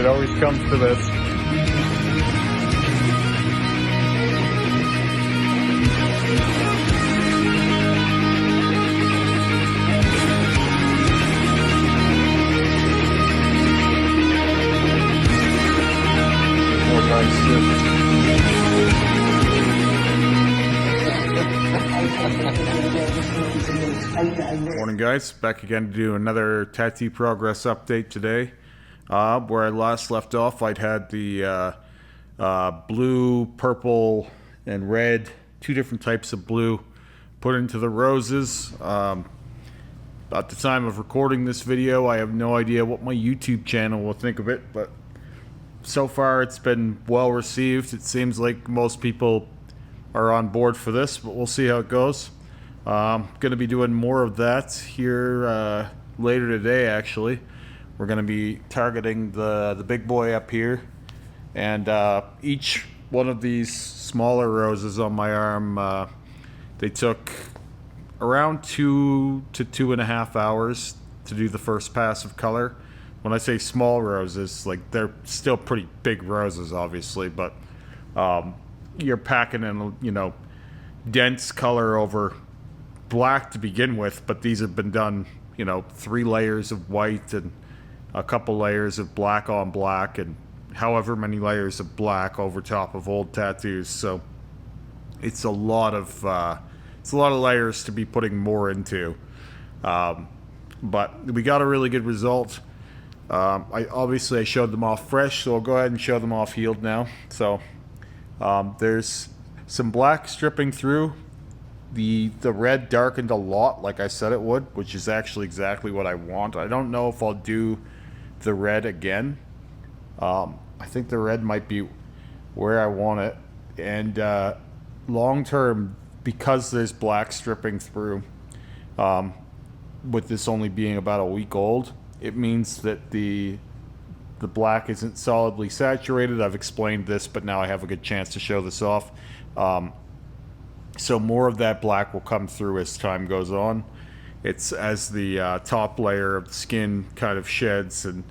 It always comes to this. More nice shit. Morning guys, back again to do another tattoo progress update today. Where I last left off, I'd had the blue, purple, and red, two different types of blue put into the roses. At the time of recording this video, I have no idea what my YouTube channel will think of it, but so far it's been well received. It seems like most people are on board for this, but we'll see how it goes. I'm going to be doing more of that here later today, actually. We're going to be targeting the big boy up here, and each one of these smaller roses on my arm, they took around 2 to 2.5 hours to do the first pass of color. When I say small roses, like, they're still pretty big roses, obviously, but you're packing in, you know, dense color over black to begin with, but these have been done, you know, 3 layers of white and a couple layers of black on black and however many layers of black over top of old tattoos. So it's a lot of layers to be putting more into, but we got a really good result. I showed them off fresh, so I'll go ahead and show them off healed now. So there's some black stripping through. The red darkened a lot, like I said it would, which is actually exactly what I want. I don't know if I'll do the red again. I think the red might be where I want it. And long term, because there's black stripping through, with this only being about a week old, it means that the black isn't solidly saturated. I've explained this, but now I have a good chance to show this off. So more of that black will come through as time goes on. It's as the top layer of the skin kind of sheds and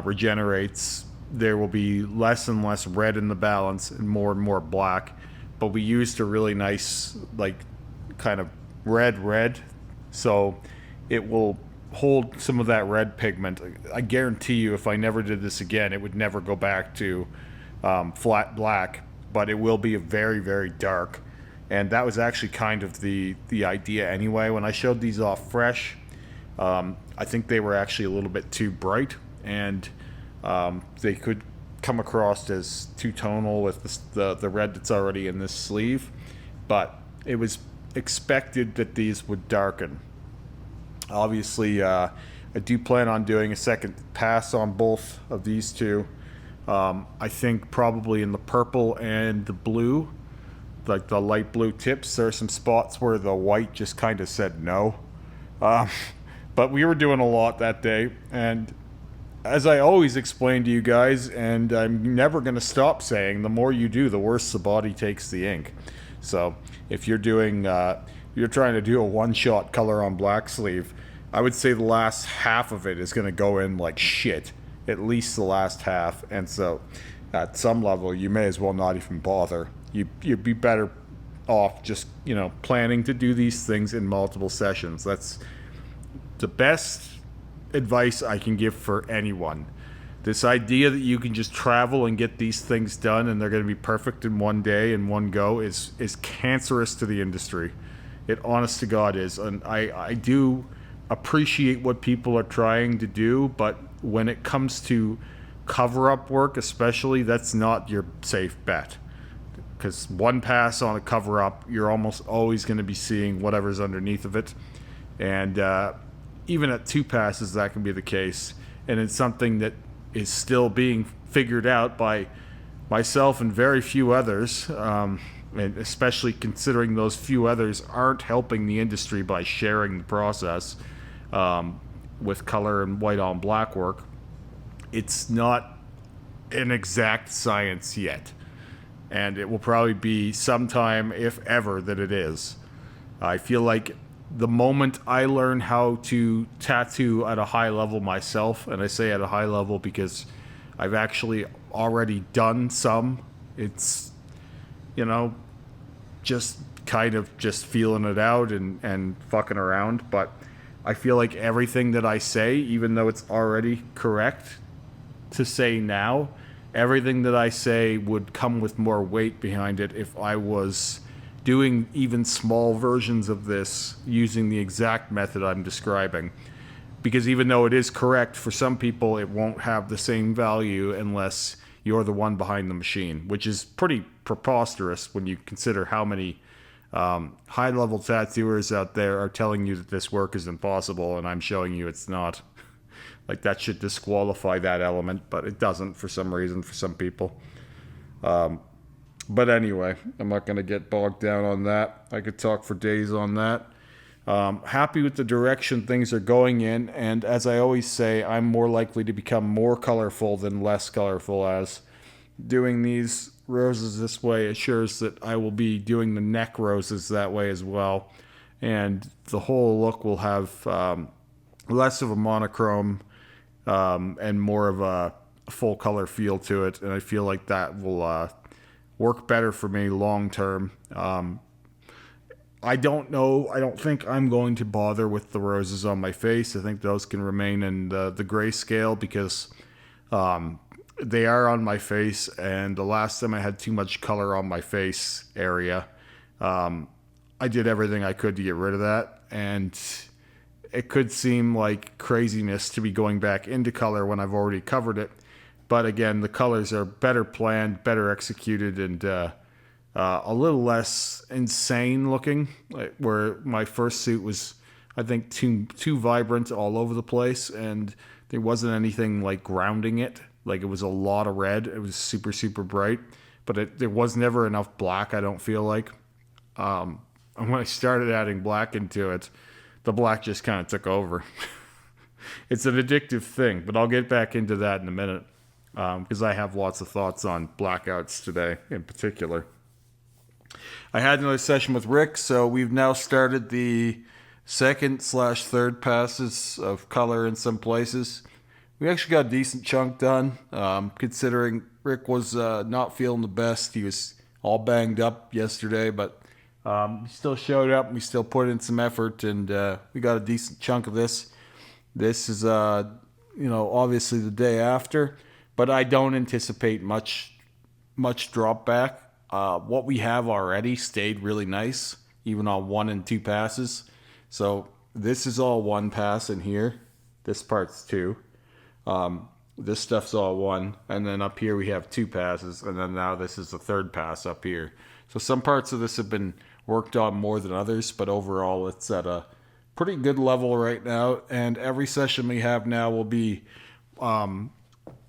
regenerates, there will be less and less red in the balance and more black. But we used a really nice, like, kind of red, so it will hold some of that red pigment. I guarantee you, if I never did this again, it would never go back to flat black, but it will be a very, very dark. And that was actually kind of the idea anyway. When I showed these off fresh, I think they were actually a little bit too bright, and they could come across as too tonal with the red that's already in this sleeve. But it was expected that these would darken. Obviously, I do plan on doing a second pass on both of these two. I think probably in the purple and the blue, like the light blue tips, there are some spots where the white just kind of said no. But we were doing a lot that day, and as I always explain to you guys, and I'm never going to stop saying, the more you do, the worse the body takes the ink. So if you're doing, you're trying to do a one-shot color on black sleeve, I would say the last half of it is going to go in like shit, at least the last half. And so at some level, you may as well not even bother. You'd be better off just, you know, planning to do these things in multiple sessions. That's the best advice I can give for anyone. This idea that you can just travel and get these things done and they're going to be perfect in one day and one go is cancerous to the industry. It honest to God is. And I do appreciate what people are trying to do, but when it comes to cover-up work especially, that's not your safe bet. Because one pass on a cover-up, you're almost always going to be seeing whatever's underneath of it. And even at 2 passes, that can be the case. And it's something that is still being figured out by myself and very few others. And especially considering those few others aren't helping the industry by sharing the process with color and white on black work. It's not an exact science yet. And it will probably be sometime, if ever, that it is. I feel like the moment I learn how to tattoo at a high level myself, and I say at a high level because I've actually already done some. It's, you know, just kind of just feeling it out and fucking around. But I feel like everything that I say, even though it's already correct to say now, everything that I say would come with more weight behind it if I was doing even small versions of this using the exact method I'm describing. Because even though it is correct for some people, it won't have the same value unless you're the one behind the machine, which is pretty preposterous when you consider how many high-level tattooers out there are telling you that this work is impossible, and I'm showing you it's not. Like, that should disqualify that element, but it doesn't for some reason for some people. But anyway, I'm not going to get bogged down on that. I could talk for days on that. Happy with the direction things are going in, and as I always say, I'm more likely to become more colorful than less colorful, as doing these roses this way assures that I will be doing the neck roses that way as well, and the whole look will have less of a monochrome and more of a full color feel to it, and I feel like that will work better for me long term. I don't know. I don't think I'm going to bother with the roses on my face. I think those can remain in the grayscale because they are on my face, and the last time I had too much color on my face area, I did everything I could to get rid of that, and it could seem like craziness to be going back into color when I've already covered it. But again, the colors are better planned, better executed, and a little less insane looking. Like where my first suit was, I think, too vibrant all over the place, and there wasn't anything like grounding it. Like it was a lot of red. It was super, super bright, but there was never enough black, I don't feel like. And when I started adding black into it, the black just kind of took over. It's an addictive thing, but I'll get back into that in a minute because I have lots of thoughts on blackouts today in particular. I had another session with Rick, so we've now started the second/third passes of color in some places. We actually got a decent chunk done, considering Rick was not feeling the best. He was all banged up yesterday, but he still showed up. We still put in some effort, and we got a decent chunk of this. This is, obviously the day after, but I don't anticipate much drop back. What we have already stayed really nice, even on 1 and 2 passes. So this is all 1 pass in here. This part's 2. This stuff's all 1, and then up here we have 2 passes, and then now this is the 3rd pass up here. So some parts of this have been worked on more than others, but overall it's at a pretty good level right now, and every session we have now will be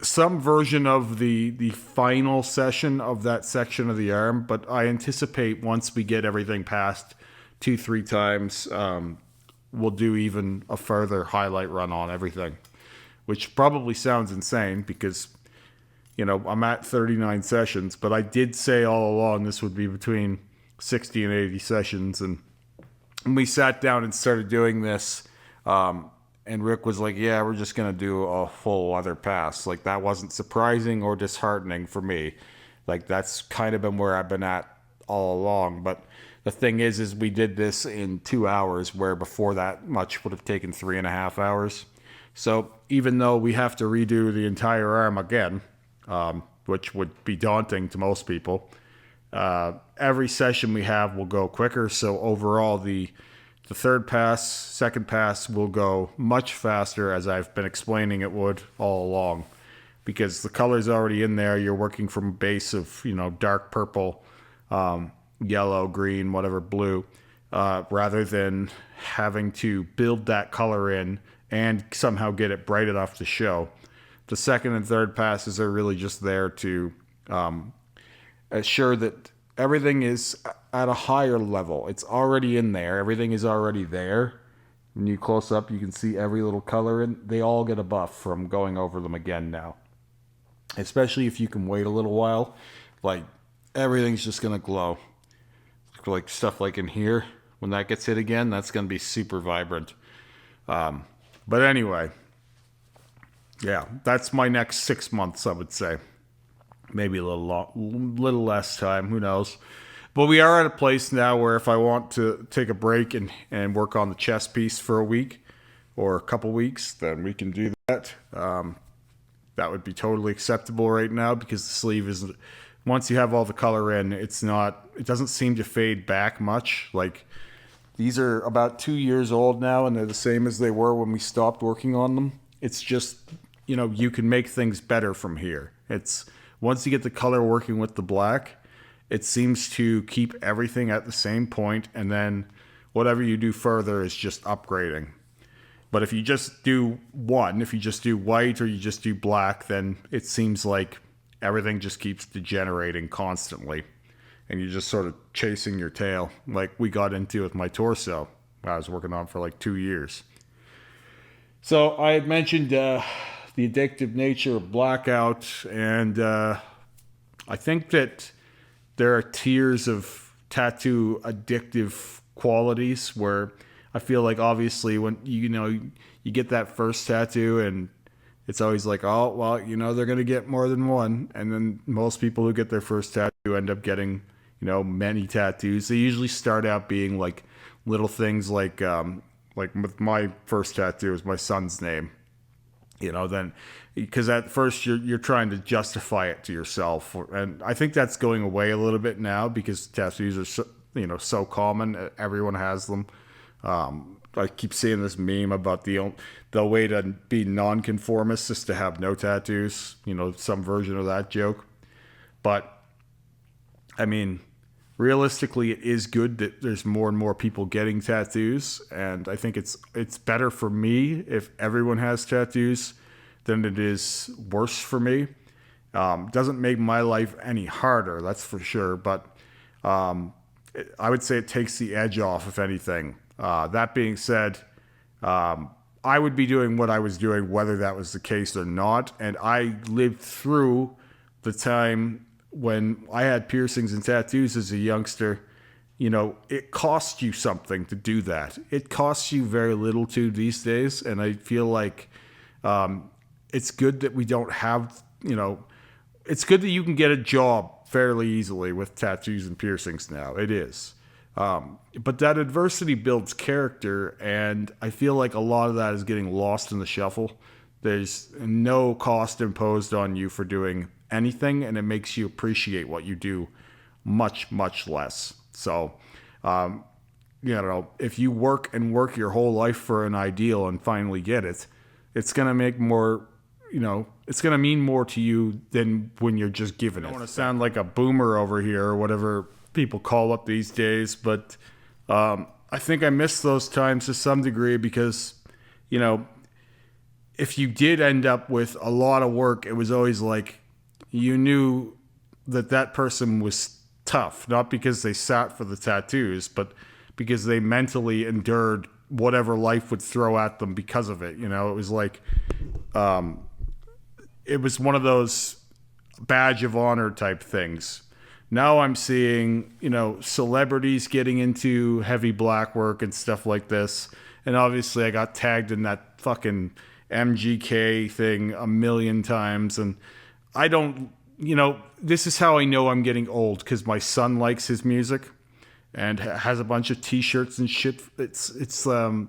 some version of the final session of that section of the arm, but I anticipate once we get everything past 2-3 times, we'll do even a further highlight run on everything, which probably sounds insane because, I'm at 39 sessions, but I did say all along this would be between 60 and 80 sessions, and we sat down and started doing this, and Rick was like, yeah, we're just going to do a full other pass. Like, that wasn't surprising or disheartening for me. Like, that's kind of been where I've been at all along. But the thing is we did this in 2 hours, where before that much would have taken 3.5 hours. So even though we have to redo the entire arm again, which would be daunting to most people, every session we have will go quicker. So overall, the 3rd pass, 2nd pass will go much faster, as I've been explaining it would all along, because the color's already in there. You're working from a base of, dark purple, yellow, green, whatever, blue, rather than having to build that color in and somehow get it bright enough to show. The 2nd and 3rd passes are really just there to assure that everything is at a higher level. It's already in there. Everything is already there. When you close up, you can see every little color, and they all get a buff from going over them again now. Especially if you can wait a little while. Like, everything's just going to glow. Like, stuff like in here, when that gets hit again, that's going to be super vibrant. But anyway, Yeah, that's my next 6 months, I would say. Maybe a little less time. Who knows? But we are at a place now where if I want to take a break and work on the chest piece for a week or a couple weeks, then we can do that. That would be totally acceptable right now because the sleeve is, once you have all the color in, it doesn't seem to fade back much. Like, these are about 2 years old now and they're the same as they were when we stopped working on them. It's just, you can make things better from here. Once you get the color working with the black, it seems to keep everything at the same point, and then whatever you do further is just upgrading. But if you just do if you just do white or you just do black, then it seems like everything just keeps degenerating constantly. And you're just sort of chasing your tail, like we got into with my torso. I was working on for like 2 years. So I had mentioned the addictive nature of blackout, and I think that there are tiers of tattoo addictive qualities where I feel like obviously when you get that first tattoo and it's always like, oh, well, they're going to get more than one. And then most people who get their first tattoo end up getting, many tattoos. They usually start out being like little things like with my first tattoo is my son's name. Then because at first you're trying to justify it to yourself, and I think that's going away a little bit now because tattoos are so common. Everyone has them. I keep seeing this meme about the way to be nonconformist is to have no tattoos. Some version of that joke. But I mean, realistically, it is good that there's more and more people getting tattoos, and I think it's better for me if everyone has tattoos than it is worse for me. Doesn't make my life any harder, that's for sure, but I would say it takes the edge off, if anything. That being said, I would be doing what I was doing whether that was the case or not, and I lived through the time when I had piercings and tattoos as a youngster. It costs you something to do that. It costs you very little to these days, and I feel like it's good that we don't have, it's good that you can get a job fairly easily with tattoos and piercings now. It is. But that adversity builds character, and I feel like a lot of that is getting lost in the shuffle. There's no cost imposed on you for doing anything, and it makes you appreciate what you do much, much less. So, if you work your whole life for an ideal and finally get it, it's going to make more, it's going to mean more to you than when you're just given it. I don't want to sound like a boomer over here or whatever people call it these days, but I think I miss those times to some degree because, if you did end up with a lot of work, it was always like you knew that person was tough, not because they sat for the tattoos, but because they mentally endured whatever life would throw at them because of it. It was like, it was one of those badge of honor type things. Now I'm seeing, celebrities getting into heavy black work and stuff like this. And obviously I got tagged in that fucking MGK thing a million times. And I don't, this is how I know I'm getting old, because my son likes his music and has a bunch of t-shirts and shit. It's one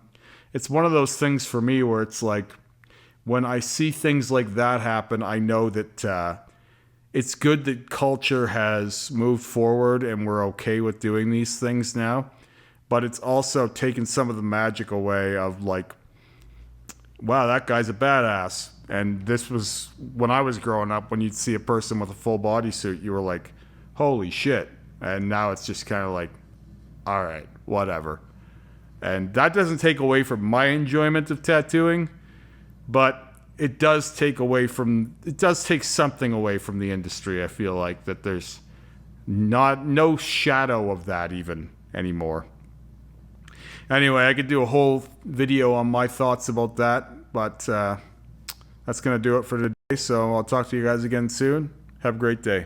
of those things for me where it's like, when I see things like that happen, I know that it's good that culture has moved forward and we're okay with doing these things now. But it's also taken some of the magic away of like, wow, that guy's a badass. And this was when I was growing up, when you'd see a person with a full bodysuit, you were like, holy shit. And now it's just kind of like, all right, whatever. And that doesn't take away from my enjoyment of tattooing, but it does take something away from the industry. I feel like that there's no shadow of that even anymore. Anyway, I could do a whole video on my thoughts about that, but that's going to do it for today. So I'll talk to you guys again soon. Have a great day.